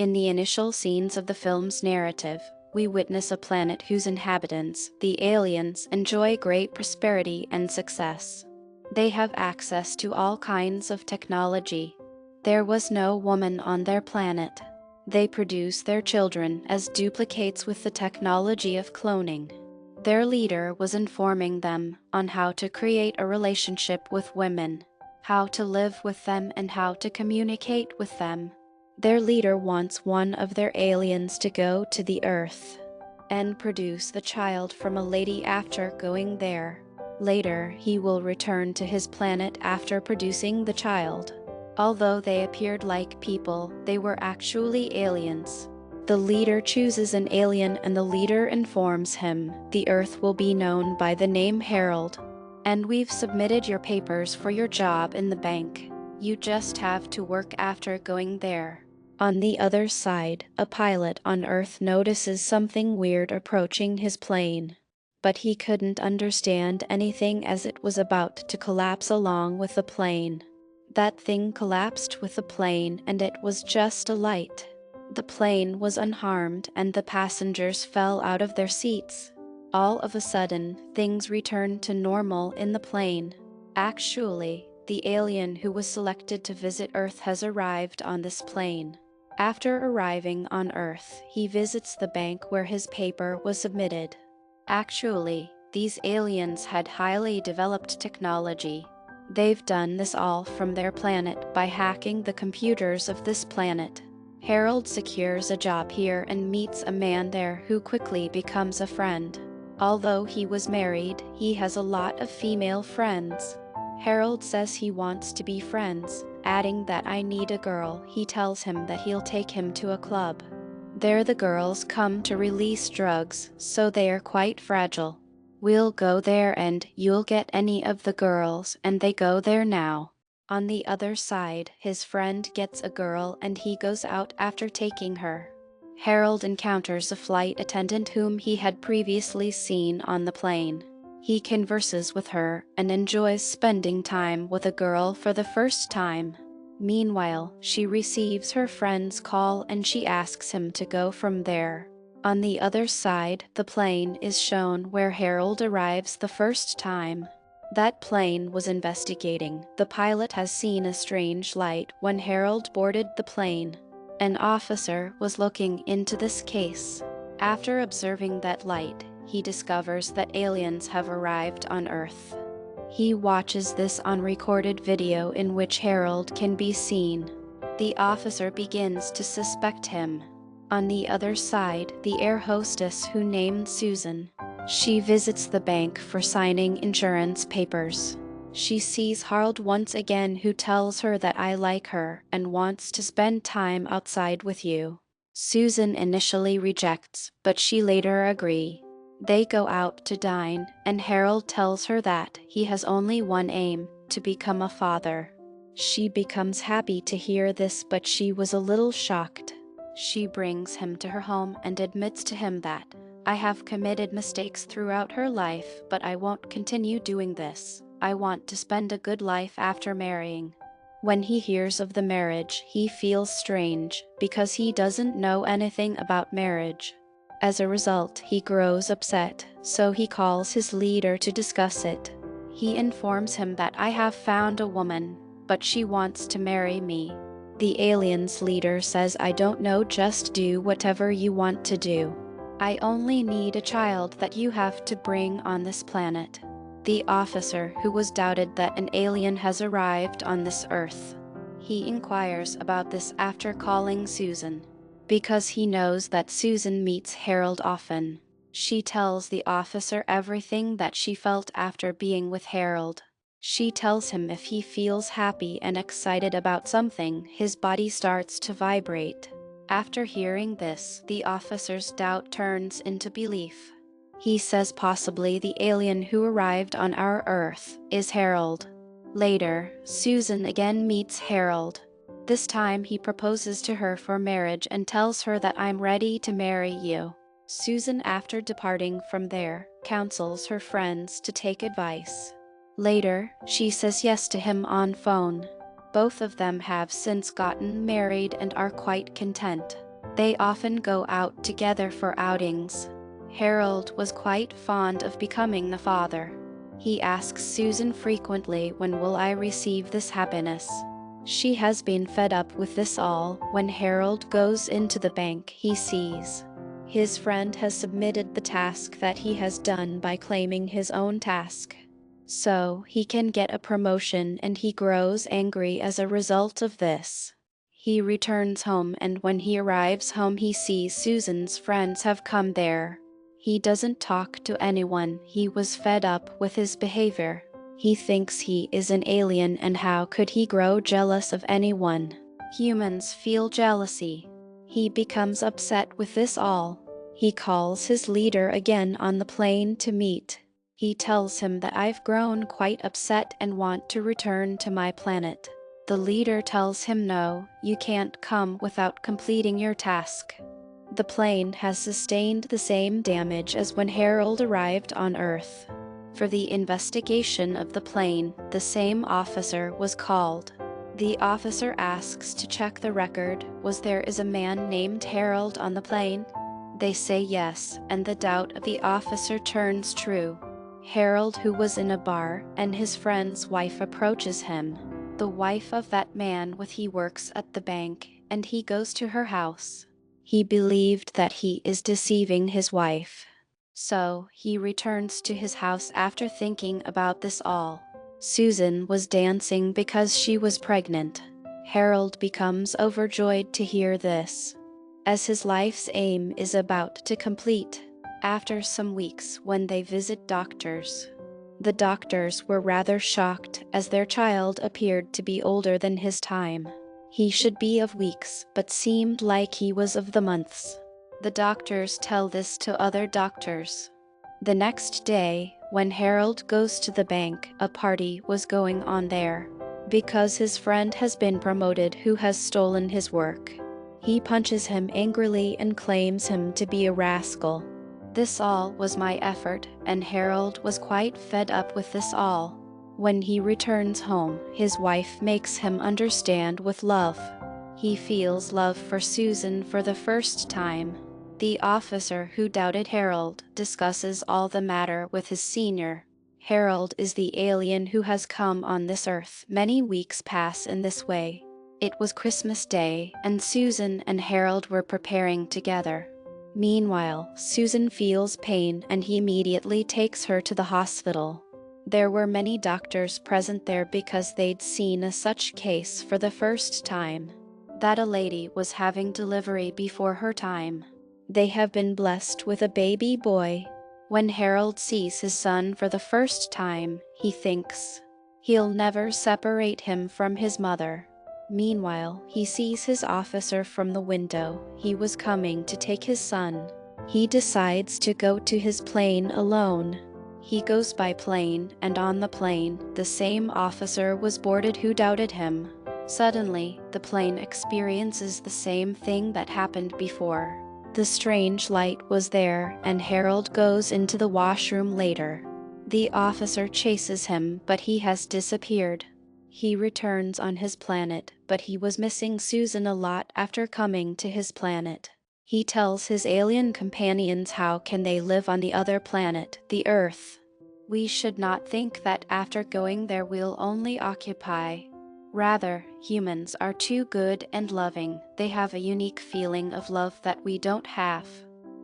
In the initial scenes of the film's narrative, we witness a planet whose inhabitants, the aliens, enjoy great prosperity and success. They have access to all kinds of technology. There was no woman on their planet. They produce their children as duplicates with the technology of cloning. Their leader was informing them on how to create a relationship with women, how to live with them, and how to communicate with them. Their leader wants one of their aliens to go to the Earth and produce the child from a lady after going there. Later, he will return to his planet after producing the child. Although they appeared like people, they were actually aliens. The leader chooses an alien and the leader informs him the Earth will be known by the name Harold. And we've submitted your papers for your job in the bank. You just have to work after going there. On the other side, a pilot on Earth notices something weird approaching his plane. But he couldn't understand anything as it was about to collapse along with the plane. That thing collapsed with the plane and it was just a light. The plane was unharmed and the passengers fell out of their seats. All of a sudden, things returned to normal in the plane. Actually, the alien who was selected to visit Earth has arrived on this plane. After arriving on Earth, he visits the bank where his paper was submitted. Actually, these aliens had highly developed technology. They've done this all from their planet by hacking the computers of this planet. Harold secures a job here and meets a man there who quickly becomes a friend. Although he was married, he has a lot of female friends. Harold says he wants to be friends, adding that I need a girl. He tells him that he'll take him to a club. There the girls come to release drugs, so they are quite fragile. We'll go there and you'll get any of the girls, and they go there now. On the other side, his friend gets a girl and he goes out after taking her. Harold encounters a flight attendant whom he had previously seen on the plane. He converses with her and enjoys spending time with a girl for the first time. Meanwhile, she receives her friend's call and she asks him to go from there. On the other side, the plane is shown where Harold arrives the first time. That plane was investigating. The pilot has seen a strange light when Harold boarded the plane. An officer was looking into this case. After observing that light, he discovers that aliens have arrived on Earth. He watches this on recorded video in which Harold can be seen. The officer begins to suspect him. On the other side, the air hostess who named Susan. She visits the bank for signing insurance papers. She sees Harold once again, who tells her that I like her and wants to spend time outside with you. Susan initially rejects, but she later agrees. They go out to dine, and Harold tells her that he has only one aim, to become a father. She becomes happy to hear this, but she was a little shocked. She brings him to her home and admits to him that, I have committed mistakes throughout her life, but I won't continue doing this. I want to spend a good life after marrying. When he hears of the marriage, he feels strange, because he doesn't know anything about marriage. As a result, he grows upset, so he calls his leader to discuss it. He informs him that I have found a woman, but she wants to marry me. The alien's leader says I don't know, just do whatever you want to do. I only need a child that you have to bring on this planet. The officer, who was doubted that an alien has arrived on this Earth. He inquires about this after calling Susan. Because he knows that Susan meets Harold often. She tells the officer everything that she felt after being with Harold. She tells him if he feels happy and excited about something, his body starts to vibrate. After hearing this, the officer's doubt turns into belief. He says possibly the alien who arrived on our Earth is Harold. Later, Susan again meets Harold. This time he proposes to her for marriage and tells her that I'm ready to marry you. Susan, after departing from there, counsels her friends to take advice. Later, she says yes to him on phone. Both of them have since gotten married and are quite content. They often go out together for outings. Harold was quite fond of becoming the father. He asks Susan frequently, when will I receive this happiness? She has been fed up with this all. When Harold goes into the bank, he sees his friend has submitted the task that he has done by claiming his own task. So he can get a promotion, and he grows angry as a result of this. He returns home, and when he arrives home he sees Susan's friends have come there. He doesn't talk to anyone. He was fed up with his behavior. He thinks he is an alien, and how could he grow jealous of anyone? Humans feel jealousy. He becomes upset with this all. He calls his leader again on the plane to meet. He tells him that I've grown quite upset and want to return to my planet. The leader tells him no, you can't come without completing your task. The plane has sustained the same damage as when Harold arrived on Earth. For the investigation of the plane, the same officer was called. The officer asks to check the record. Was there is a man named Harold on the plane? They say yes, and the doubt of the officer turns true. Harold, who was in a bar, and his friend's wife approaches him. The wife of that man with he works at the bank, and he goes to her house. He believed that he is deceiving his wife. So he returns to his house after thinking about this all. Susan was dancing because she was pregnant. Harold becomes overjoyed to hear this, as his life's aim is about to complete. After some weeks, when they visit doctors, the doctors were rather shocked, as their child appeared to be older than his time. He should be of weeks, but seemed like he was of the months. The doctors tell this to other doctors. The next day, when Harold goes to the bank, a party was going on there, because his friend has been promoted who has stolen his work. He punches him angrily and claims him to be a rascal. This all was my effort, and Harold was quite fed up with this all. When he returns home, his wife makes him understand with love. He feels love for Susan for the first time. The officer who doubted Harold discusses all the matter with his senior. Harold is the alien who has come on this earth. Many weeks pass in this way. It was Christmas Day, and Susan and Harold were preparing together. Meanwhile, Susan feels pain, and he immediately takes her to the hospital. There were many doctors present there because they'd seen a such case for the first time, that a lady was having delivery before her time. They have been blessed with a baby boy. When Harold sees his son for the first time, he thinks he'll never separate him from his mother. Meanwhile, he sees his officer from the window. He was coming to take his son. He decides to go to his plane alone. He goes by plane, and on the plane, the same officer was boarded who doubted him. Suddenly, the plane experiences the same thing that happened before. The strange light was there, and Harold goes into the washroom later. The officer chases him, but he has disappeared. He returns on his planet, but he was missing Susan a lot after coming to his planet. He tells his alien companions how can they live on the other planet, the Earth. We should not think that after going there we'll only occupy. Rather, humans are too good and loving. They have a unique feeling of love that we don't have.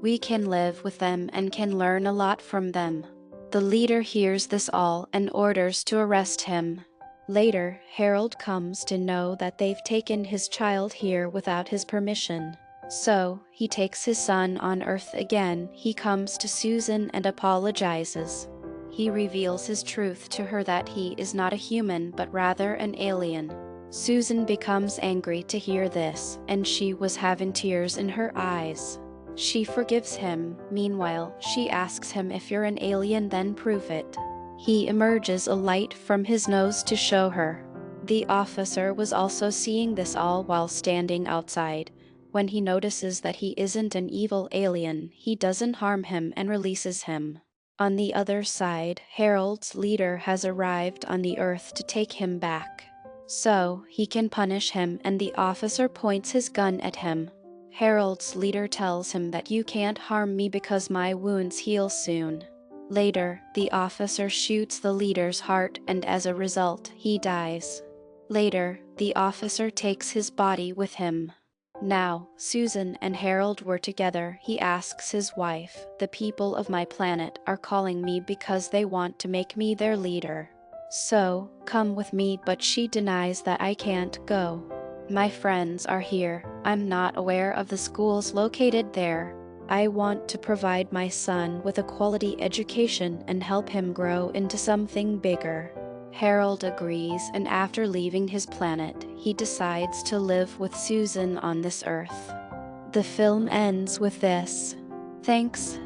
We can live with them and can learn a lot from them. The leader hears this all and orders to arrest him. Later, Harold comes to know that they've taken his child here without his permission. So, he takes his son on Earth again. He comes to Susan and apologizes. He reveals his truth to her that he is not a human but rather an alien. Susan becomes angry to hear this, and she was having tears in her eyes. She forgives him. Meanwhile, she asks him, if you're an alien, then prove it. He emerges a light from his nose to show her. The officer was also seeing this all while standing outside. When he notices that he isn't an evil alien, he doesn't harm him and releases him. On the other side, Harold's leader has arrived on the Earth to take him back, so he can punish him, and the officer points his gun at him. Harold's leader tells him that you can't harm me because my wounds heal soon. Later, the officer shoots the leader's heart and as a result, he dies. Later, the officer takes his body with him. Now, Susan and Harold were together. He asks his wife, "The people of my planet are calling me because they want to make me their leader. So, come with me," but she denies that I can't go. "My friends are here. I'm not aware of the schools located there. I want to provide my son with a quality education and help him grow into something bigger." Harold agrees, and after leaving his planet, he decides to live with Susan on this Earth. The film ends with this. Thanks